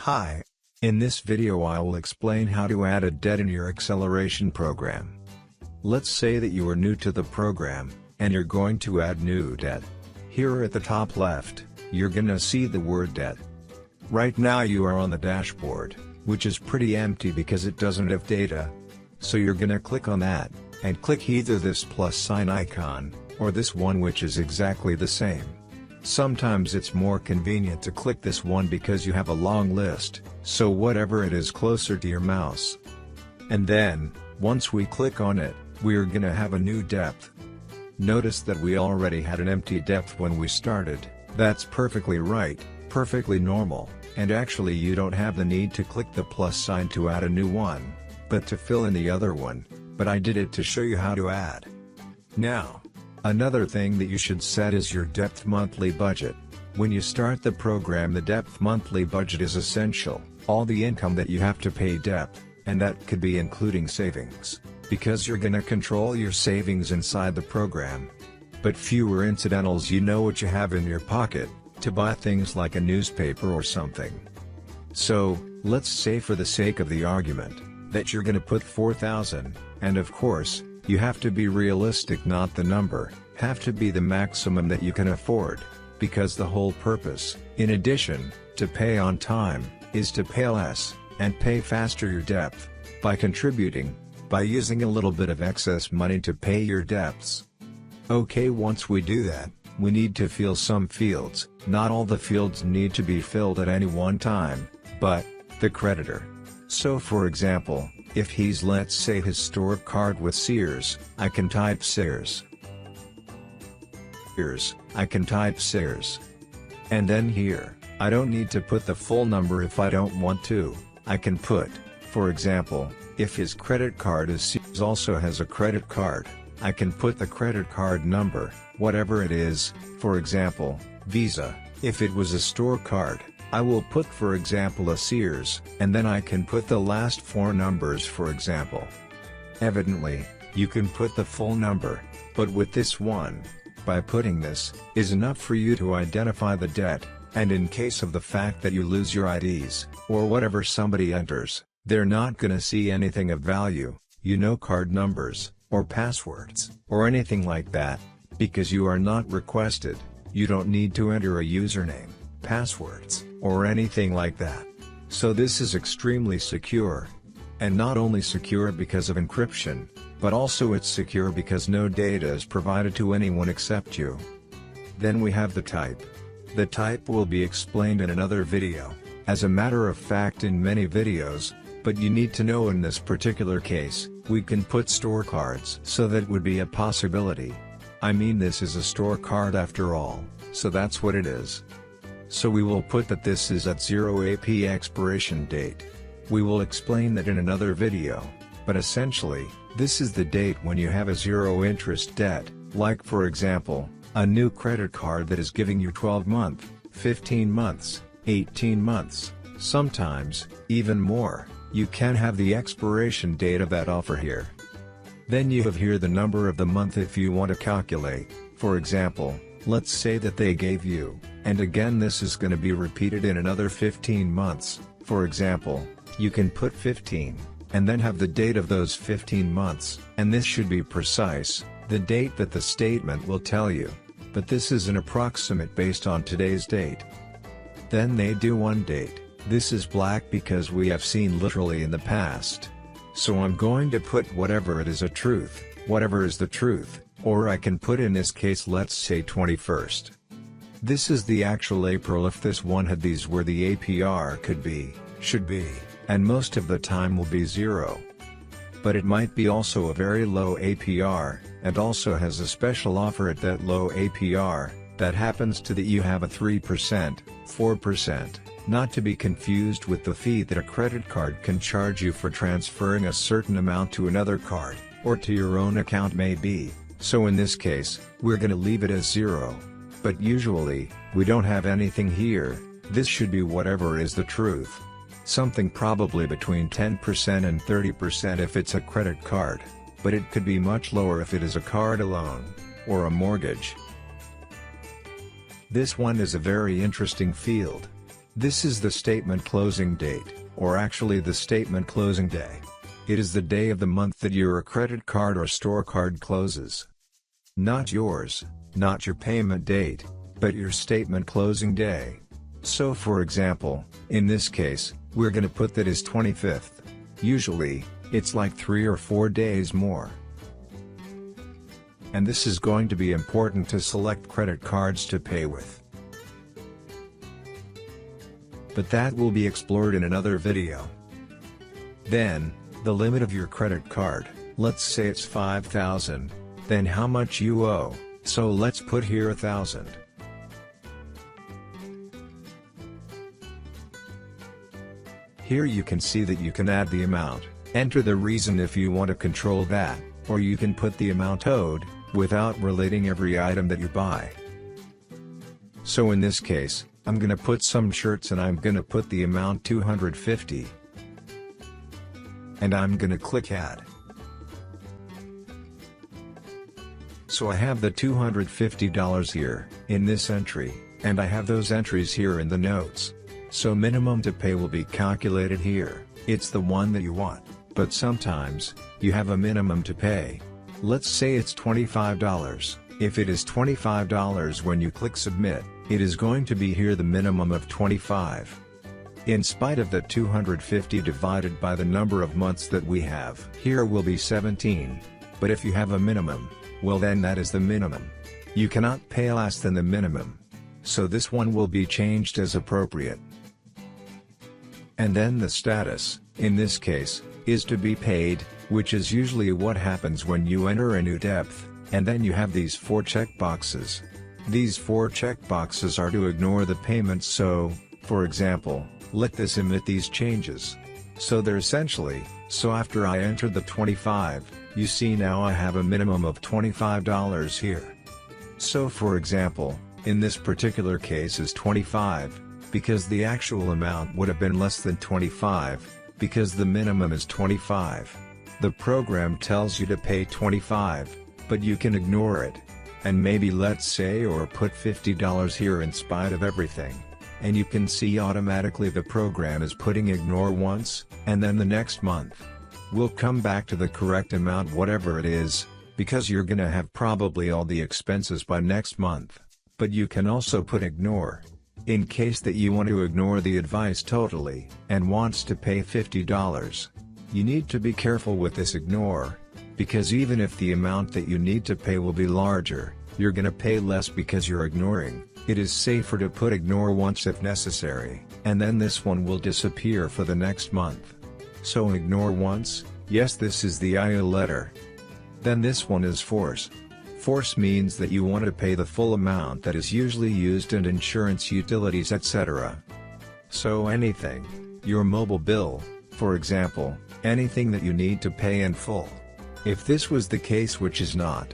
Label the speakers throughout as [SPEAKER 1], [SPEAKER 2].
[SPEAKER 1] Hi. In this video I will explain how to add a debt in your acceleration program. Let's say that you are new to the program, and you're going to add new debt. Here at the top left, you're gonna see the word debt. Right now you are on the dashboard, which is pretty empty because it doesn't have data. So you're gonna click on that, and click either this plus sign icon, or this one which is exactly the same. Sometimes it's more convenient to click this one because you have a long list, so whatever it is closer to your mouse. And then, once we click on it, we are gonna have a new depth. Notice that we already had an empty depth when we started. That's perfectly right, perfectly normal, and actually you don't have the need to click the plus sign to add a new one, but to fill in the other one, but I did it to show you how to add. Now, another thing that you should set is your depth monthly budget. When you start the program, the depth monthly budget is essential, all the income that you have to pay depth, and that could be including savings, because you're gonna control your savings inside the program. But fewer incidentals, you know what you have in your pocket, to buy things like a newspaper or something. So, let's say for the sake of the argument, that you're gonna put 4,000, and of course, you have to be realistic, not the number, have to be the maximum that you can afford, because the whole purpose, in addition, to pay on time, is to pay less, and pay faster your depth, by contributing, by using a little bit of excess money to pay your debts. Okay, once we do that, we need to fill some fields. Not all the fields need to be filled at any one time, but the creditor. So for example, if he's, let's say, his store card with Sears, I can type Sears. I can type Sears. And then here, I don't need to put the full number if I don't want to. I can put, for example, if his credit card is Sears also has a credit card, I can put the credit card number, whatever it is, for example, Visa. If it was a store card, I will put, for example, a Sears, and then I can put the last four numbers, for example. Evidently, you can put the full number, but with this one, by putting this, is enough for you to identify the debt, and in case of the fact that you lose your IDs, or whatever somebody enters, they're not gonna see anything of value, card numbers, or passwords, or anything like that, because you are not requested. You don't need to enter a username, passwords, or anything like that. So this is extremely secure. And not only secure because of encryption, but also it's secure because no data is provided to anyone except you. Then we have the type. The type will be explained in another video, as a matter of fact in many videos, but you need to know in this particular case, we can put store cards, so that would be a possibility. I mean, this is a store card after all, so that's what it is. So we will put that this is at 0 AP expiration date. We will explain that in another video, but essentially, this is the date when you have a zero interest debt, like for example, a new credit card that is giving you 12 months, 15 months, 18 months, sometimes, even more. You can have the expiration date of that offer here. Then you have here the number of the month if you want to calculate. For example, let's say that they gave you, and again this is going to be repeated in another 15 months, for example, you can put 15, and then have the date of those 15 months, and this should be precise, the date that the statement will tell you, but this is an approximate based on today's date. Then they do one date, this is black because we have seen literally in the past. So I'm going to put whatever it is a truth, whatever is the truth, or I can put in this case let's say 21st. This is the actual April if this one had these where the APR could be, should be, and most of the time will be 0. But it might be also a very low APR, and also has a special offer at that low APR, that happens to that you have a 3%, 4%, not to be confused with the fee that a credit card can charge you for transferring a certain amount to another card, or to your own account maybe. So in this case, we're gonna leave it as 0. But usually, we don't have anything here, this should be whatever is the truth. Something probably between 10% and 30% if it's a credit card, but it could be much lower if it is a card alone, or a mortgage. This one is a very interesting field. This is the statement closing date, or actually the statement closing day. It is the day of the month that your credit card or store card closes. Not yours, not your payment date, but your statement closing day. So for example, in this case, we're gonna put that as 25th. Usually, it's like 3 or 4 days more. And this is going to be important to select credit cards to pay with. But that will be explored in another video. Then, the limit of your credit card, let's say it's 5,000, then how much you owe, so let's put here 1,000. Here you can see that you can add the amount, enter the reason if you want to control that, or you can put the amount owed, without relating every item that you buy. So in this case, I'm gonna put some shirts and I'm gonna put the amount 250. And I'm gonna click add. So I have the $250 here, in this entry, and I have those entries here in the notes. So minimum to pay will be calculated here, it's the one that you want, but sometimes, you have a minimum to pay. Let's say it's $25, if it is $25 when you click submit, it is going to be here the minimum of 25. In spite of that 250 divided by the number of months that we have, here will be 17, but if you have a minimum, well then that is the minimum. You cannot pay less than the minimum. So this one will be changed as appropriate. And then the status, in this case, is to be paid, which is usually what happens when you enter a new depth, and then you have these 4 checkboxes. These 4 checkboxes are to ignore the payments, so, for example, let this emit these changes. So they're essentially, so after I entered the 25, you see now I have a minimum of $25 here. So for example, in this particular case is 25, because the actual amount would have been less than 25, because the minimum is 25. The program tells you to pay 25, but you can ignore it. And maybe let's say or put $50 here in spite of everything. And you can see automatically the program is putting ignore once, and then the next month we'll come back to the correct amount whatever it is, because you're gonna have probably all the expenses by next month. But you can also put ignore. In case that you want to ignore the advice totally, and wants to pay $50. You need to be careful with this ignore, because even if the amount that you need to pay will be larger, you're gonna pay less because you're ignoring. It is safer to put ignore once if necessary, and then this one will disappear for the next month. So ignore once, yes, this is the IO letter. Then this one is force. Force means that you want to pay the full amount that is usually used in insurance, utilities, etc. So anything, your mobile bill, for example, anything that you need to pay in full. If this was the case, which is not.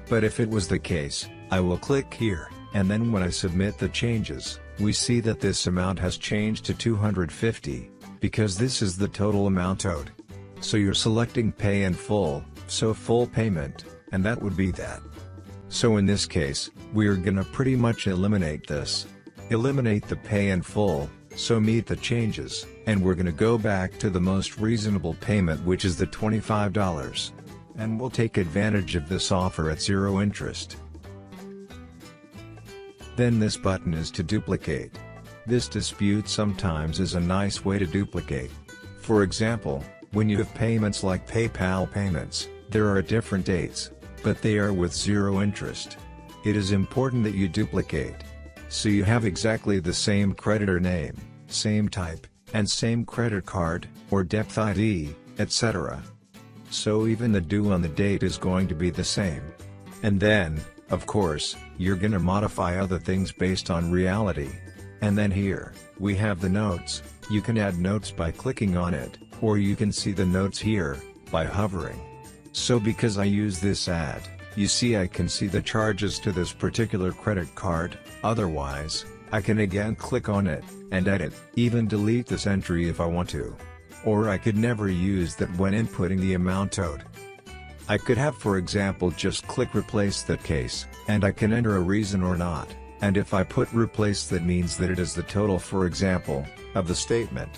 [SPEAKER 1] But if it was the case, I will click here, and then when I submit the changes, we see that this amount has changed to 250, because this is the total amount owed. So you're selecting pay in full, so full payment, and that would be that. So in this case, we're gonna pretty much eliminate this. Eliminate the pay in full, so meet the changes, and we're gonna go back to the most reasonable payment, which is the $25. And we'll take advantage of this offer at 0 interest. Then this button is to duplicate. This dispute sometimes is a nice way to duplicate. For example, when you have payments like PayPal payments, there are different dates, but they are with 0 interest. It is important that you duplicate. So you have exactly the same creditor name, same type, and same credit card, or debit ID, etc. So even the due on the date is going to be the same. And then, of course, you're gonna modify other things based on reality. And then here, we have the notes. You can add notes by clicking on it, or you can see the notes here, by hovering. So because I use this add, you see I can see the charges to this particular credit card. Otherwise, I can again click on it, and edit, even delete this entry if I want to. Or I could never use that when inputting the amount owed. I could have, for example, just click replace that case, and I can enter a reason or not. And if I put replace, that means that it is the total, for example, of the statement.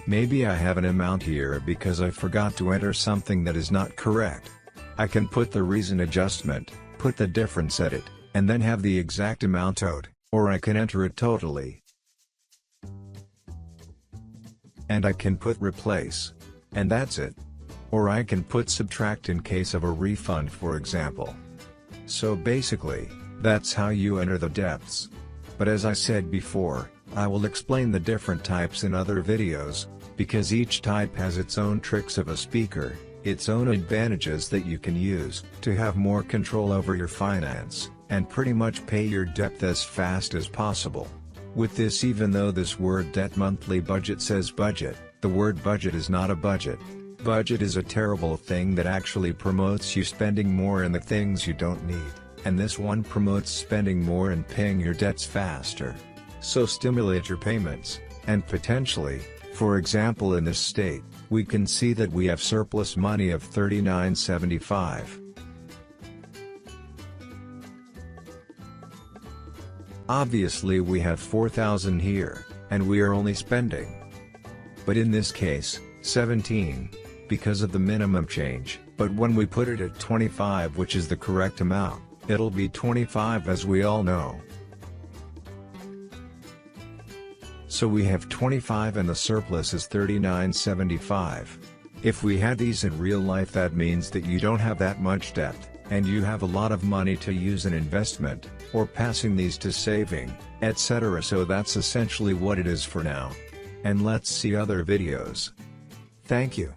[SPEAKER 1] Maybe I have an amount here because I forgot to enter something that is not correct. I can put the reason adjustment, put the difference at it, and then have the exact amount owed, or I can enter it totally. And I can put replace. And that's it. Or I can put subtract in case of a refund, for example. So basically, that's how you enter the depths. But as I said before, I will explain the different types in other videos, because each type has its own tricks of a speaker, its own advantages that you can use to have more control over your finance, and pretty much pay your debt as fast as possible. With this, even though this word debt monthly budget says budget, the word budget is not a budget. Budget is a terrible thing that actually promotes you spending more in the things you don't need, and this one promotes spending more and paying your debts faster. So stimulate your payments, and potentially, for example in this state, we can see that we have surplus money of $39.75. Obviously we have $4,000 here, and we are only spending. But in this case, 17, because of the minimum change, but when we put it at 25, which is the correct amount, it'll be 25 as we all know. So we have 25 and the surplus is $39.75. If we had these in real life, that means that you don't have that much debt, and you have a lot of money to use in investment, or passing these to saving, etc. So that's essentially what it is for now. And let's see other videos. Thank you.